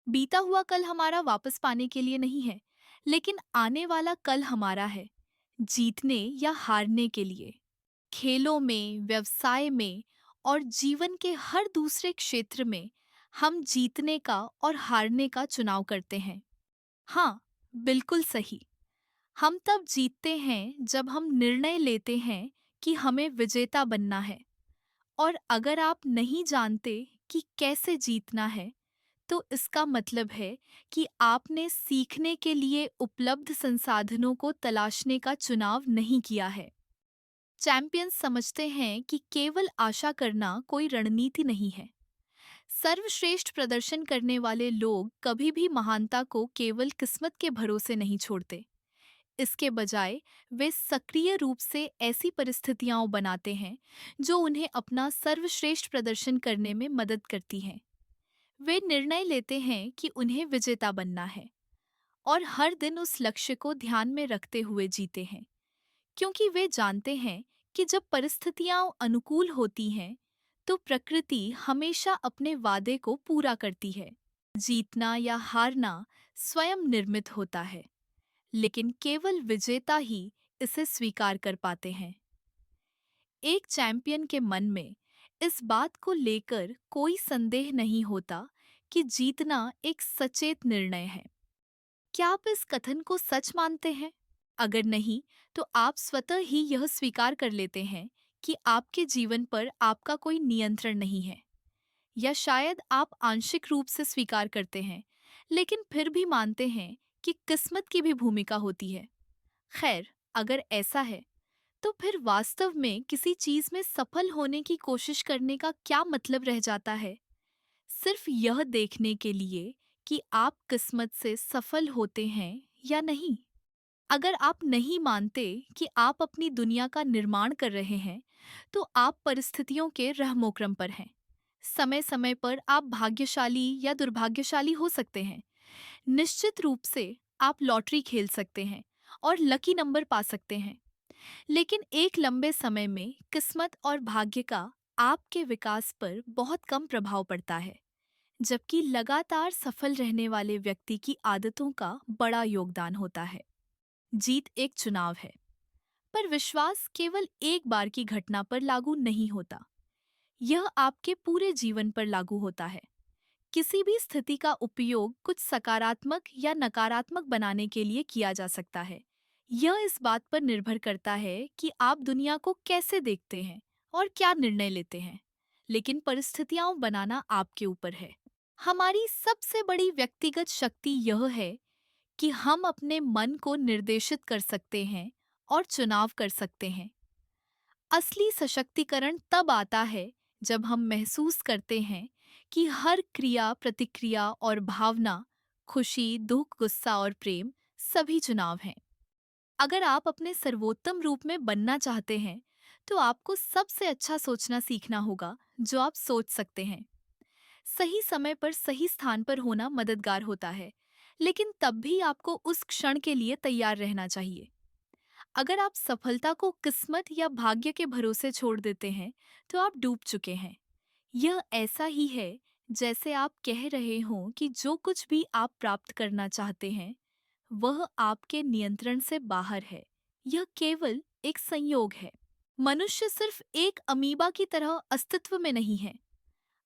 बीता हुआ कल हमारा वापस पाने के लिए नहीं है, लेकिन आने वाला कल हमारा है, जीतने या हारने के लिए। खेलों में, व्यवसाय में और जीवन के हर दूसरे क्षेत्र में हम जीतने का और हारने का चुनाव करते हैं। हाँ, बिल्कुल सही। हम तब जीतते हैं जब हम निर्णय लेते हैं कि हमें विजेता बनना है। और अगर आप नहीं जानते कि कैसे जीतना है, तो इसका मतलब है कि आपने सीखने के लिए उपलब्ध संसाधनों को तलाशने का चुनाव नहीं किया है। चैंपियंस समझते हैं कि केवल आशा करना कोई रणनीति नहीं है। सर्वश्रेष्ठ प्रदर्शन करने वाले लोग कभी भी महानता को केवल किस्मत के भरोसे नहीं छोड़ते। इसके बजाय वे सक्रिय रूप से ऐसी परिस्थितियां बनाते हैं जो उन्हें अपना सर्वश्रेष्ठ प्रदर्शन करने में मदद करती हैं। वे निर्णय लेते हैं कि उन्हें विजेता बनना है और हर दिन उस लक्ष्य को ध्यान में रखते हुए जीते हैं, क्योंकि वे जानते हैं कि जब परिस्थितियां अनुकूल होती हैं तो प्रकृति हमेशा अपने वादे को पूरा करती है। जीतना या हारना स्वयं निर्मित होता है, लेकिन केवल विजेता ही इसे स्वीकार कर पाते हैं। एक चैंपियन के मन में इस बात को लेकर कोई संदेह नहीं होता कि जीतना एक सचेत निर्णय है। क्या आप इस कथन को सच मानते हैं? अगर नहीं, तो आप स्वतः ही यह स्वीकार कर लेते हैं कि आपके जीवन पर आपका कोई नियंत्रण नहीं है। या शायद आप आंशिक रूप से स्वीकार करते हैं, लेकिन फिर भी मानते हैं कि किस्मत की भी भूमिका होती है। खैर, अगर ऐसा है, तो फिर वास्तव में किसी चीज में सफल होने की कोशिश करने का क्या मतलब रह जाता है? सिर्फ यह देखने के लिए कि आप किस्मत से सफल होते हैं या नहीं। अगर आप नहीं मानते कि आप अपनी दुनिया का निर्माण कर रहे हैं, तो आप परिस्थितियों के रहमोक्रम पर हैं। समय समय पर आप भाग्यशाली या दुर्भाग्यशाली हो सकते हैं। निश्चित रूप से आप लॉटरी खेल सकते हैं और लकी नंबर पा सकते हैं, लेकिन एक लंबे समय में किस्मत और भाग्य का आपके विकास पर बहुत कम प्रभाव पड़ता है, जबकि लगातार सफल रहने वाले व्यक्ति की आदतों का बड़ा योगदान होता है। जीत एक चुनाव है, पर विश्वास केवल एक बार की घटना पर लागू नहीं होता। यह आपके पूरे जीवन पर लागू होता है। किसी भी स्थिति का उपयोग कुछ सकारात्मक या नकारात्मक बनाने के लिए किया जा सकता है। यह इस बात पर निर्भर करता है कि आप दुनिया को कैसे देखते हैं और क्या निर्णय लेते हैं। लेकिन परिस्थितियां बनाना आपके ऊपर है। हमारी सबसे बड़ी व्यक्तिगत शक्ति यह है कि हम अपने मन को निर्देशित कर सकते हैं और चुनाव कर सकते हैं। असली सशक्तिकरण तब आता है जब हम महसूस करते हैं कि हर क्रिया, प्रतिक्रिया और भावना, खुशी, दुख, गुस्सा और प्रेम सभी चुनाव हैं। अगर आप अपने सर्वोत्तम रूप में बनना चाहते हैं, तो आपको सबसे अच्छा सोचना सीखना होगा जो आप सोच सकते हैं। सही समय पर सही स्थान पर होना मददगार होता है, लेकिन तब भी आपको उस क्षण के लिए तैयार रहना चाहिए। अगर आप सफलता को किस्मत या भाग्य के भरोसे छोड़ देते हैं, तो आप डूब चुके हैं। यह ऐसा ही है जैसे आप कह रहे हों कि जो कुछ भी आप प्राप्त करना चाहते हैं, वह आपके नियंत्रण से बाहर है। यह केवल एक संयोग है। मनुष्य सिर्फ एक अमीबा की तरह अस्तित्व में नहीं है।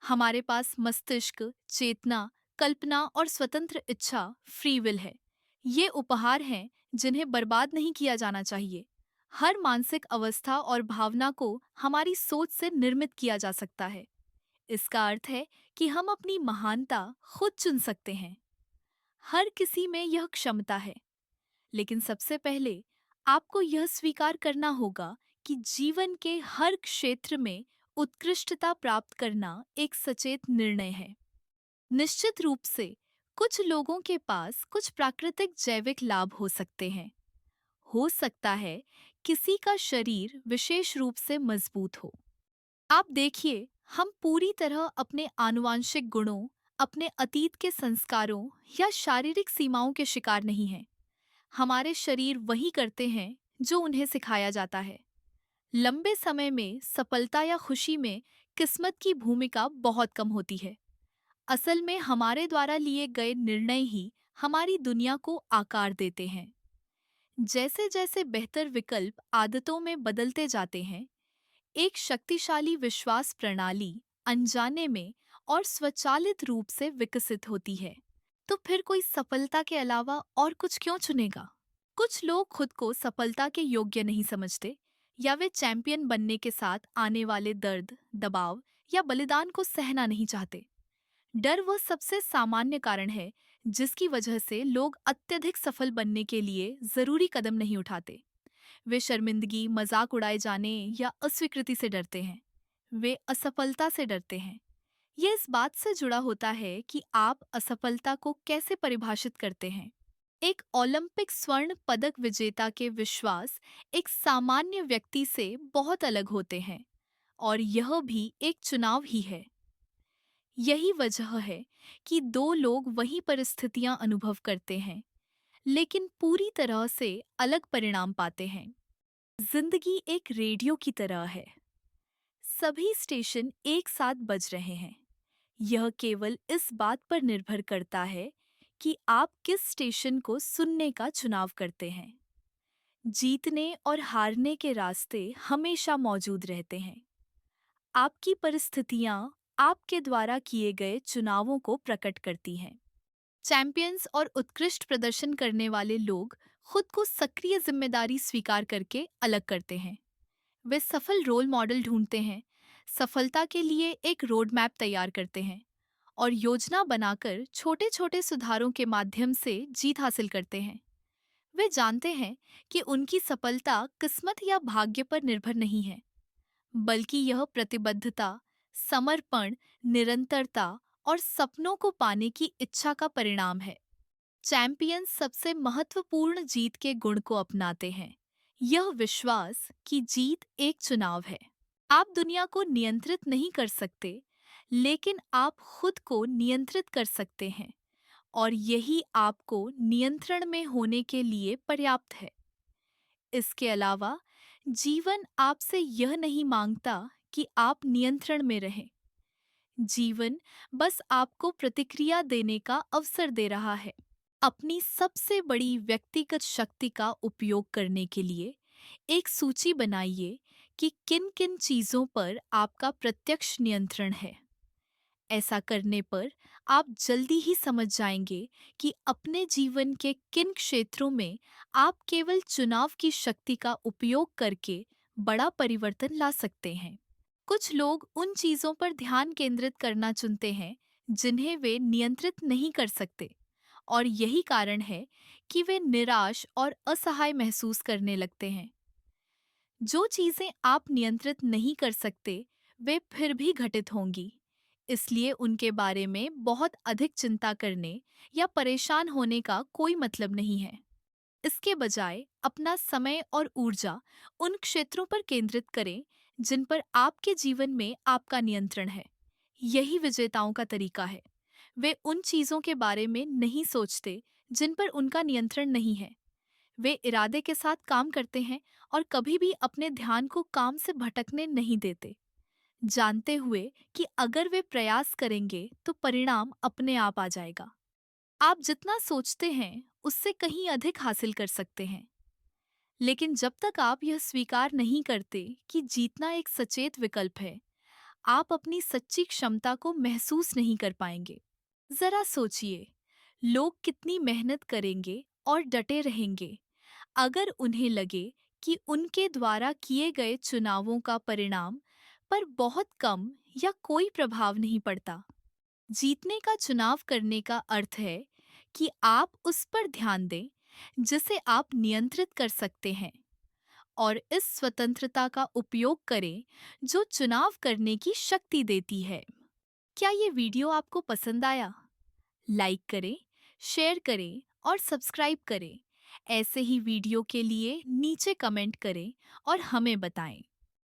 हमारे पास मस्तिष्क, चेतना, कल्पना और स्वतंत्र इच्छा, फ्री विल है। ये उपहार हैं जिन्हें बर्बाद नहीं किया जाना चाहिए। हर मानसिक अवस्था और भावना को हमारी सोच से निर्मित किया जा सकता है। इसका अर्थ है कि हम अपनी महानता खुद चुन सकते हैं। हर किसी में यह क्षमता है, लेकिन सबसे पहले आपको यह स्वीकार करना होगा कि जीवन के हर क्षेत्र में उत्कृष्टता प्राप्त करना एक सचेत निर्णय है। निश्चित रूप से कुछ लोगों के पास कुछ प्राकृतिक जैविक लाभ हो सकते हैं। हो सकता है किसी का शरीर विशेष रूप से मजबूत हो। आप देखिए, हम पूरी तरह अपने आनुवांशिक गुणों, अपने अतीत के संस्कारों या शारीरिक सीमाओं के शिकार नहीं हैं। हमारे शरीर वही करते हैं जो उन्हें सिखाया जाता है। लंबे समय में सफलता या खुशी में किस्मत की भूमिका बहुत कम होती है। असल में हमारे द्वारा लिए गए निर्णय ही हमारी दुनिया को आकार देते हैं। जैसे जैसे बेहतर विकल्प आदतों में बदलते जाते हैं, एक शक्तिशाली विश्वास प्रणाली अनजाने में और स्वचालित रूप से विकसित होती है। तो फिर कोई सफलता के अलावा और कुछ क्यों चुनेगा? कुछ लोग खुद को सफलता के योग्य नहीं समझते, या वे चैंपियन बनने के साथ आने वाले दर्द, दबाव या बलिदान को सहना नहीं चाहते। डर वह सबसे सामान्य कारण है जिसकी वजह से लोग अत्यधिक सफल बनने के लिए जरूरी कदम नहीं उठाते। वे शर्मिंदगी, मजाक उड़ाए जाने या अस्वीकृति से डरते हैं। वे असफलता से डरते हैं। यह इस बात से जुड़ा होता है कि आप असफलता को कैसे परिभाषित करते हैं। एक ओलंपिक स्वर्ण पदक विजेता के विश्वास एक सामान्य व्यक्ति से बहुत अलग होते हैं, और यह भी एक चुनाव ही है। यही वजह है कि दो लोग वही परिस्थितियां अनुभव करते हैं, लेकिन पूरी तरह से अलग परिणाम पाते हैं। जिंदगी एक रेडियो की तरह है। सभी स्टेशन एक साथ बज रहे हैं। यह केवल इस बात पर निर्भर करता है कि आप किस स्टेशन को सुनने का चुनाव करते हैं। जीतने और हारने के रास्ते हमेशा मौजूद रहते हैं। आपकी परिस्थितियां आपके द्वारा किए गए चुनावों को प्रकट करती हैं। चैंपियंस और उत्कृष्ट प्रदर्शन करने वाले लोग खुद को सक्रिय जिम्मेदारी स्वीकार करके अलग करते हैं। वे सफल रोल मॉडल ढूंढते हैं, सफलता के लिए एक रोड मैप तैयार करते हैं और योजना बनाकर छोटे छोटे सुधारों के माध्यम से जीत हासिल करते हैं। वे जानते हैं कि उनकी सफलता किस्मत या भाग्य पर निर्भर नहीं है, बल्कि यह प्रतिबद्धता, समर्पण, निरंतरता और सपनों को पाने की इच्छा का परिणाम है। चैंपियंस सबसे महत्वपूर्ण जीत के गुण को अपनाते हैं, यह विश्वास कि जीत एक चुनाव है। आप दुनिया को नियंत्रित नहीं कर सकते, लेकिन आप खुद को नियंत्रित कर सकते हैं, और यही आपको नियंत्रण में होने के लिए पर्याप्त है। इसके अलावा जीवन आपसे यह नहीं मांगता कि आप नियंत्रण में रहें। जीवन बस आपको प्रतिक्रिया देने का अवसर दे रहा है। अपनी सबसे बड़ी व्यक्तिगत शक्ति का उपयोग करने के लिए एक सूची बनाइए कि किन किन चीजों पर आपका प्रत्यक्ष नियंत्रण है। ऐसा करने पर आप जल्दी ही समझ जाएंगे कि अपने जीवन के किन क्षेत्रों में आप केवल चुनाव की शक्ति का उपयोग करके बड़ा परिवर्तन ला सकते हैं। कुछ लोग उन चीजों पर ध्यान केंद्रित करना चुनते हैं जिन्हें वे नियंत्रित नहीं कर सकते, और यही कारण है कि वे निराश और असहाय महसूस करने लगते हैं। जो चीजें आप नियंत्रित नहीं कर सकते, वे फिर भी घटित होंगी। इसलिए उनके बारे में बहुत अधिक चिंता करने या परेशान होने का कोई मतलब नहीं है। इसके बजाय अपना समय और ऊर्जा उन क्षेत्रों पर केंद्रित करें जिन पर आपके जीवन में आपका नियंत्रण है। यही विजेताओं का तरीका है। वे उन चीजों के बारे में नहीं सोचते जिन पर उनका नियंत्रण नहीं है। वे इरादे के साथ काम करते हैं और कभी भी अपने ध्यान को काम से भटकने नहीं देते, जानते हुए कि अगर वे प्रयास करेंगे तो परिणाम अपने आप आ जाएगा। आप जितना सोचते हैं उससे कहीं अधिक हासिल कर सकते हैं। लेकिन जब तक आप यह स्वीकार नहीं करते कि जीतना एक सचेत विकल्प है, आप अपनी सच्ची क्षमता को महसूस नहीं कर पाएंगे। जरा सोचिए, लोग कितनी मेहनत करेंगे और डटे रहेंगे अगर उन्हें लगे कि उनके द्वारा किए गए चुनावों का परिणाम पर बहुत कम या कोई प्रभाव नहीं पड़ता। जीतने का चुनाव करने का अर्थ है कि आप उस पर ध्यान दें जिसे आप नियंत्रित कर सकते हैं, और इस स्वतंत्रता का उपयोग करें जो चुनाव करने की शक्ति देती है। क्या ये वीडियो आपको पसंद आया? लाइक करें, शेयर करें और सब्सक्राइब करें। ऐसे ही वीडियो के लिए नीचे कमेंट करें और हमें बताएं।